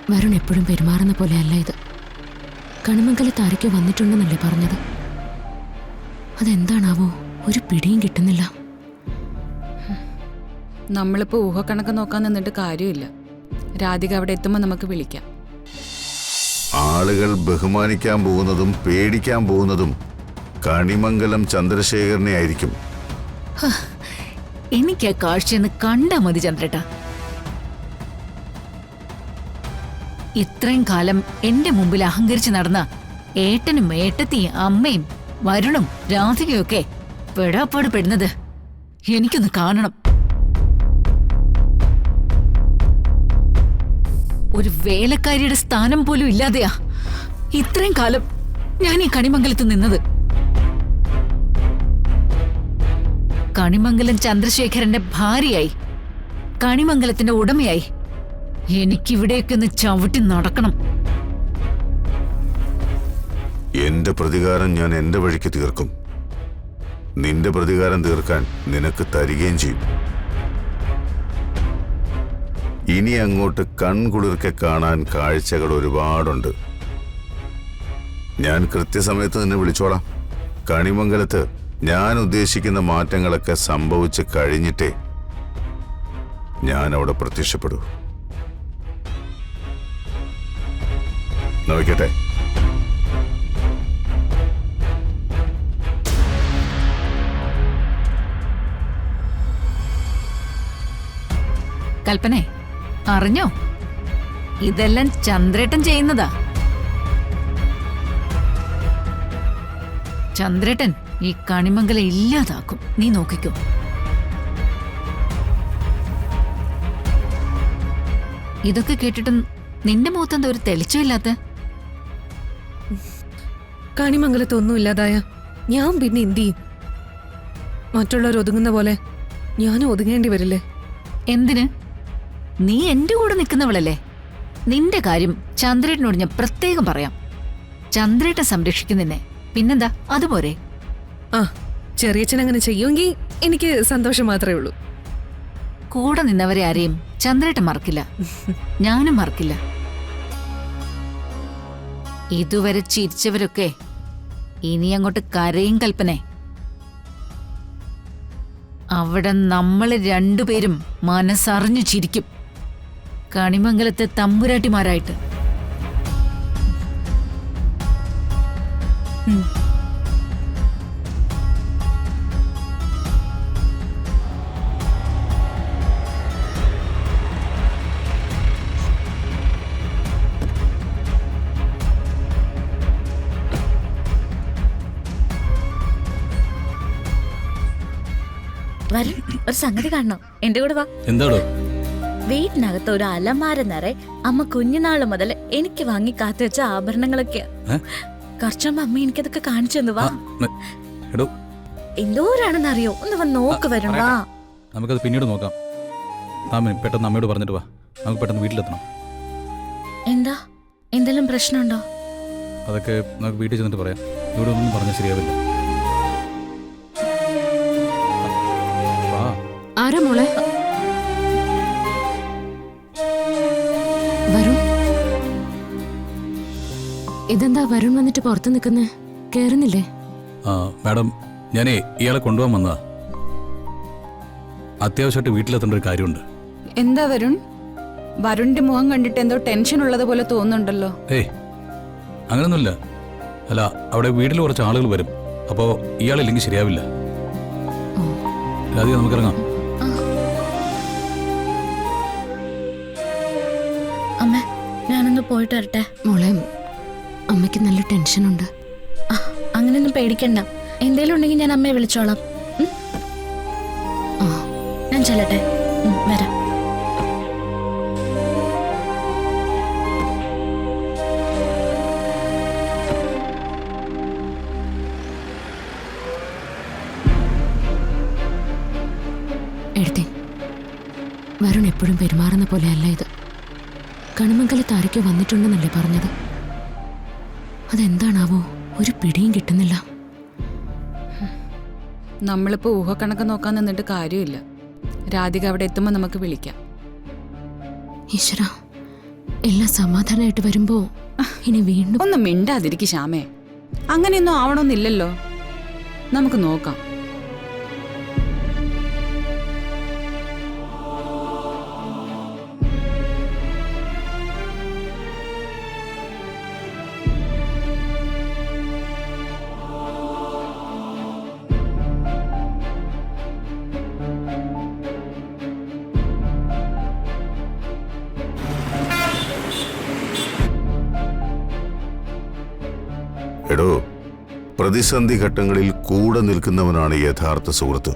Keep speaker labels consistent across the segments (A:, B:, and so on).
A: വരുൺ എപ്പോഴും പെരുമാറുന്ന പോലെയല്ല ഇത്. കണിമംഗലത്ത് ആരൊക്കെ വന്നിട്ടുണ്ടെന്നല്ലേ പറഞ്ഞത്? അതെന്താണാവോ, ഒരു പിടിയും കിട്ടുന്നില്ല.
B: നമ്മളിപ്പോ ഊഹക്കണക്ക് നോക്കാൻ നിന്നിട്ട് കാര്യമില്ല. രാധിക അവിടെ എത്തുമ്പോൾ നമുക്ക് വിളിക്കാം.
C: ആളുകൾ ബഹുമാനിക്കാൻ പോകുന്നതും പേടിക്കാൻ പോകുന്നതും കണിമംഗലം ചന്ദ്രശേഖരനെ ആയിരിക്കും.
D: എനിക്ക് ആ കാഴ്ചയെന്ന് കണ്ടാ മതി ചന്ദ്രേട്ടാ. ഇത്രയും കാലം എന്റെ മുമ്പിൽ അഹങ്കരിച്ച് നടന്ന ഏട്ടനും ഏട്ടത്തിയും അമ്മയും വരുണും രാധികയൊക്കെ പെടാപ്പാട് പെടുന്നത് എനിക്കൊന്ന് കാണണം. ഒരു വേലക്കാരിയുടെ സ്ഥാനം പോലും ഇല്ലാതെയാ ഇത്രയും കാലം ഞാൻ ഈ കണിമംഗലത്ത് നിന്നത്. കണിമംഗലം ചന്ദ്രശേഖരന്റെ ഭാര്യയായി, കണിമംഗലത്തിന്റെ ഉടമയായി എനിക്കിവിടേക്ക് ഒന്ന് ചവിട്ടി നടക്കണം.
C: എന്റെ പ്രതികാരം ഞാൻ എന്റെ വഴിക്ക് തീർക്കും. നിന്റെ പ്രതികാരം തീർക്കാൻ നിനക്ക് തരികയും ചെയ്യും. ഇനി അങ്ങോട്ട് കൺകുളിർക്കെ കാണാൻ കാഴ്ചകൾ ഒരുപാടുണ്ട്. ഞാൻ കൃത്യസമയത്ത് നിന്നെ വിളിച്ചോളാം. കണിമംഗലത്ത് ഞാൻ ഉദ്ദേശിക്കുന്ന മാറ്റങ്ങളൊക്കെ സംഭവിച്ച് കഴിഞ്ഞിട്ടേ ഞാൻ അവിടെ പ്രത്യക്ഷപ്പെടൂ. നോക്കട്ടെ.
D: കൽപ്പനെ, അറിഞ്ഞോ? ഇതെല്ലാം ചന്ദ്രേട്ടൻ ചെയ്യുന്നതാ. ചന്ദ്രേട്ടൻ ഈ കണിമംഗലം ഇല്ലാതാക്കും, നീ നോക്കിക്കോ. ഇതൊക്കെ കേട്ടിട്ടും നിന്റെ മുഖത്തെന്താ ഒരു തെളിച്ചമില്ലാത്ത?
E: കണിമംഗലത്തൊന്നും ഇല്ലാതായ ഞാൻ പിന്നെ എന്ത് ചെയ്യും? മറ്റുള്ളവർ ഒതുങ്ങുന്ന പോലെ ഞാനും ഒതുങ്ങേണ്ടി വരില്ലേ?
D: എന്തിന്? നീ എന്റെ കൂടെ നിൽക്കുന്നവളല്ലേ. നിന്റെ കാര്യം ചന്ദ്രേട്ടനോട് ഞാൻ പ്രത്യേകം പറയാം. ചന്ദ്രേട്ടൻ സംരക്ഷിക്കും നിന്നെ, പിന്നെന്താ, അതുപോരെ?
E: ആ, ചെറിയച്ഛൻ അങ്ങനെ ചെയ്യുമെങ്കിൽ എനിക്ക് സന്തോഷം മാത്രമേ ഉള്ളൂ.
D: കൂടെ നിന്നവരെ ആരെയും ചന്ദ്രേട്ടൻ മറക്കില്ല, ഞാനും മറക്കില്ല. ഇതുവരെ ചിരിച്ചവരൊക്കെ ഇനി അങ്ങോട്ട് കരയും കൽപ്പനെ. അവിടെ നമ്മള് രണ്ടുപേരും മനസ്സറിഞ്ഞു ചിരിക്കും, കണിമംഗലത്തെ തമ്പുരാട്ടിമാരായിട്ട്.
F: ഒരു സംഗതി കാണണം, എന്റെ കൂടെ വാ.
G: എന്താടോ?
F: വീട്ടിനകത്ത് ഒരു അലമാര നിറയെ അമ്മ കുഞ്ഞുനാള് മുതൽ എനിക്ക് വാങ്ങി കാത്തു വെച്ച ആഭരണങ്ങളൊക്കെയാ. കുറച്ചുമ്പോ അമ്മ എനിക്കതൊക്കെ കാണിച്ചു തന്നു. വാ. എന്തോരാണെന്ന് അറിയോ? ഒന്ന് വന്ന് നോക്ക് വരും. വാ,
G: നമുക്കത് പിന്നീട് നോക്കാം. പെട്ടെന്ന് അമ്മയോട് പറഞ്ഞിട്ട് വാ, നമുക്ക് പെട്ടെന്ന് വീട്ടിലെത്തണം.
F: എന്താ, എന്തെങ്കിലും പ്രശ്നമുണ്ടോ?
G: അതൊക്കെ നമുക്ക് വീട്ടിൽ ചെന്നിട്ട് പറയാം. ഇവിടെ ഒന്നും പറഞ്ഞാൽ ശരിയാവില്ല.
A: ആരാ മോളെ? വരുൺ. ഇതെന്താ വരുൺ വന്നിട്ട് പുറത്ത് നിൽക്കുന്നേ? കേറുന്നില്ലേ?
G: മാഡം, ഞാനേ ഇയാളെ കൊണ്ടുപോകാൻ വന്നതാ. അത്യാവശ്യമായിട്ട് വീട്ടിലെത്തേണ്ട ഒരു കാര്യമുണ്ട്.
B: എന്താ വരുൺ? വരുണിന്റെ മുഖം കണ്ടിട്ട് എന്തോ ടെൻഷൻ ഉള്ളത് പോലെ തോന്നുന്നുണ്ടല്ലോ.
G: ഏയ്, അങ്ങനൊന്നുമില്ല. അല്ല, അവിടെ വീട്ടിൽ കുറച്ച് ആളുകൾ വരും. അപ്പോ ഇയാളില്ലെങ്കിൽ ശരിയാവില്ല. രാധിക, നമുക്കിറങ്ങാം.
F: അമ്മ, ഞാനൊന്ന് പോയിട്ട് വരട്ടെ.
A: മോളെ, അമ്മയ്ക്ക് നല്ല ടെൻഷനുണ്ട്.
F: അങ്ങനെയൊന്നും പേടിക്കണ്ട. എന്തേലും ഉണ്ടെങ്കിൽ ഞാൻ അമ്മയെ വിളിച്ചോളാം. ഞാൻ ചെല്ലട്ടെ, വരാം.
A: എഴുതി, വരുൺ എപ്പോഴും പെരുമാറുന്ന പോലെയല്ല ഇത്. കണിമംഗലത്ത് ആരൊക്കെ വന്നിട്ടുണ്ടെന്നല്ലേ പറഞ്ഞത്? അതെന്താണാവോ, ഒരു പിടിയും കിട്ടുന്നില്ല.
B: നമ്മളിപ്പോ ഊഹക്കണക്ക് നോക്കാൻ നിന്നിട്ട് കാര്യമില്ല. രാധിക അവിടെ എത്തുമ്പോൾ നമുക്ക് വിളിക്കാം.
A: ഈശ്വര, എല്ലാം സമാധാനമായിട്ട് വരുമ്പോ ഇനി വീണ്ടും
B: ഒന്നും മിണ്ടാതിരിക്കും ശ്യാമേ. അങ്ങനെയൊന്നും ആവണമെന്നില്ലല്ലോ. നമുക്ക് നോക്കാം.
C: എടോ, പ്രതിസന്ധി ഘട്ടങ്ങളിൽ കൂടെ നിൽക്കുന്നവനാണ് യഥാർത്ഥ സുഹൃത്ത്.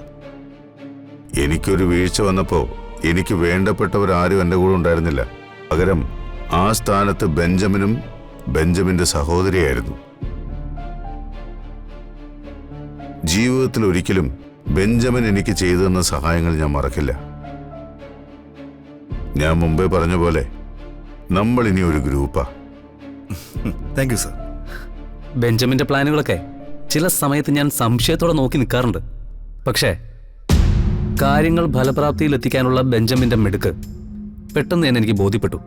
C: എനിക്കൊരു വീഴ്ച വന്നപ്പോ എനിക്ക് വേണ്ടപ്പെട്ടവരാരും എൻ്റെ കൂടെ ഉണ്ടായിരുന്നില്ല. പകരം ആ സ്ഥാനത്ത് ബെഞ്ചമിനും ബെഞ്ചമിന്റെ സഹോദരിയായിരുന്നു. ജീവിതത്തിൽ ഒരിക്കലും ബെഞ്ചമിൻ എനിക്ക് ചെയ്തു തന്ന സഹായങ്ങൾ ഞാൻ മറക്കില്ല. ഞാൻ മുമ്പേ പറഞ്ഞ പോലെ നമ്മൾ ഇനി ഒരു ഗ്രൂപ്പാ.
H: Thank you sir.
I: ബെഞ്ചമിന്റെ പ്ലാനുകളൊക്കെ ചില സമയത്ത് ഞാൻ സംശയത്തോടെ നോക്കി നിൽക്കാറുണ്ട്. പക്ഷേ കാര്യങ്ങൾ ഫലപ്രാപ്തിയിൽ എത്തിക്കാനുള്ള ബെഞ്ചമിന്റെ മിടുക്ക് പെട്ടെന്ന് തന്നെ എനിക്ക് ബോധ്യപ്പെട്ടു.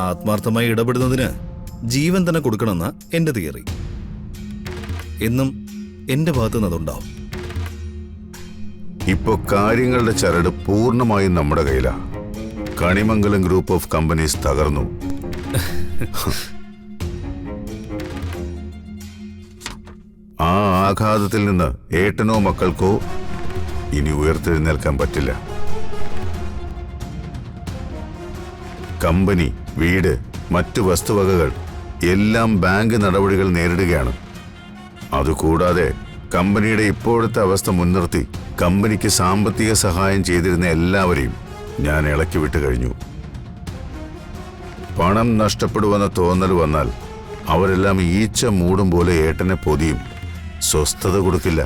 H: ആത്മാർത്ഥമായി ഇടപെടുന്നതിന് ജീവൻ തന്നെ കൊടുക്കണമെന്ന എന്റെ തിയറി. എന്നും എന്റെ ഭാഗത്തു നിന്ന് അതുണ്ടാവും.
C: ഇപ്പോ കാര്യങ്ങളുടെ ചരട് പൂർണ്ണമായും നമ്മുടെ കയ്യിലാ. കണിമംഗലം ഗ്രൂപ്പ് ഓഫ് കമ്പനീസ് തകർന്നു. ആ ആഘാതത്തിൽ നിന്ന് ഏട്ടനോ മക്കൾക്കോ ഇനി ഉയർത്തെഴുന്നേൽക്കാൻ പറ്റില്ല. കമ്പനി, വീട്, മറ്റു വസ്തുവകകൾ എല്ലാം ബാങ്ക് നടപടികൾ നേരിടുകയാണ്. അതുകൂടാതെ കമ്പനിയുടെ ഇപ്പോഴത്തെ അവസ്ഥ മുൻനിർത്തി കമ്പനിക്ക് സാമ്പത്തിക സഹായം ചെയ്തിരുന്ന എല്ലാവരെയും ഞാൻ ഇളക്കി വിട്ടു കഴിഞ്ഞു. പണം നഷ്ടപ്പെടുമെന്ന തോന്നൽ വന്നാൽ അവരെല്ലാം ഈച്ച മൂടും പോലെ ഏട്ടനെ പൊതിയും. സ്വസ്ഥത കൊടുക്കില്ല.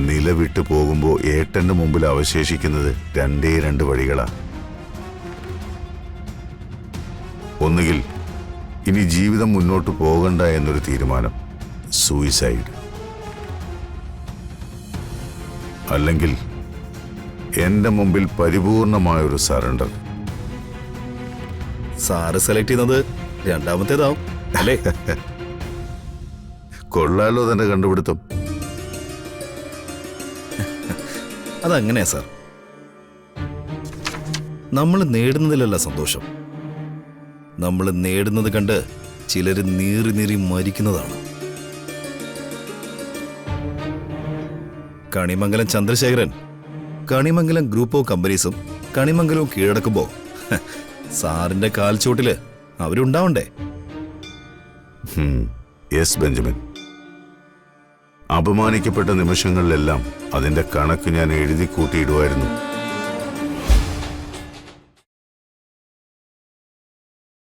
C: നിലവിട്ടു പോകുമ്പോൾ ഏട്ടന്റെ മുമ്പിൽ അവശേഷിക്കുന്നത് രണ്ടേ രണ്ട് വഴികളാ. ഒന്നുകിൽ ഇനി ജീവിതം മുന്നോട്ട് പോകണ്ട എന്നൊരു തീരുമാനം, സൂയിസൈഡ്. അല്ലെങ്കിൽ എന്റെ മുമ്പിൽ പരിപൂർണമായൊരു സറണ്ടർ.
H: സാറ് സെലക്ട് ചെയ്യുന്നത് രണ്ടാമത്തേതാവും അല്ലേ?
C: കൊള്ളാലോ തന്നെ കണ്ടുപിടുത്തം.
H: അതങ്ങനെയാ സാർ. നമ്മൾ നേടുന്നതിലല്ല സന്തോഷം, നമ്മൾ നേടുന്നത് കണ്ട് ചിലര് നീറി നീറി മരിക്കുന്നതാണ്. കണിമംഗലം ചന്ദ്രശേഖരൻ കണിമംഗലം ഗ്രൂപ്പ് ഓഫ് കമ്പനീസും കണിമംഗലവും കീഴടക്കുമ്പോ സാറിന്റെ കാൽച്ചോട്ടില് അവരുണ്ടാവണ്ടേ?
C: Yes Benjamin. അപമാനിക്കപ്പെട്ട നിമിഷങ്ങളിലെല്ലാം അതിന്റെ കണക്ക് ഞാൻ എഴുതി കൂട്ടിയിടുമായിരുന്നു.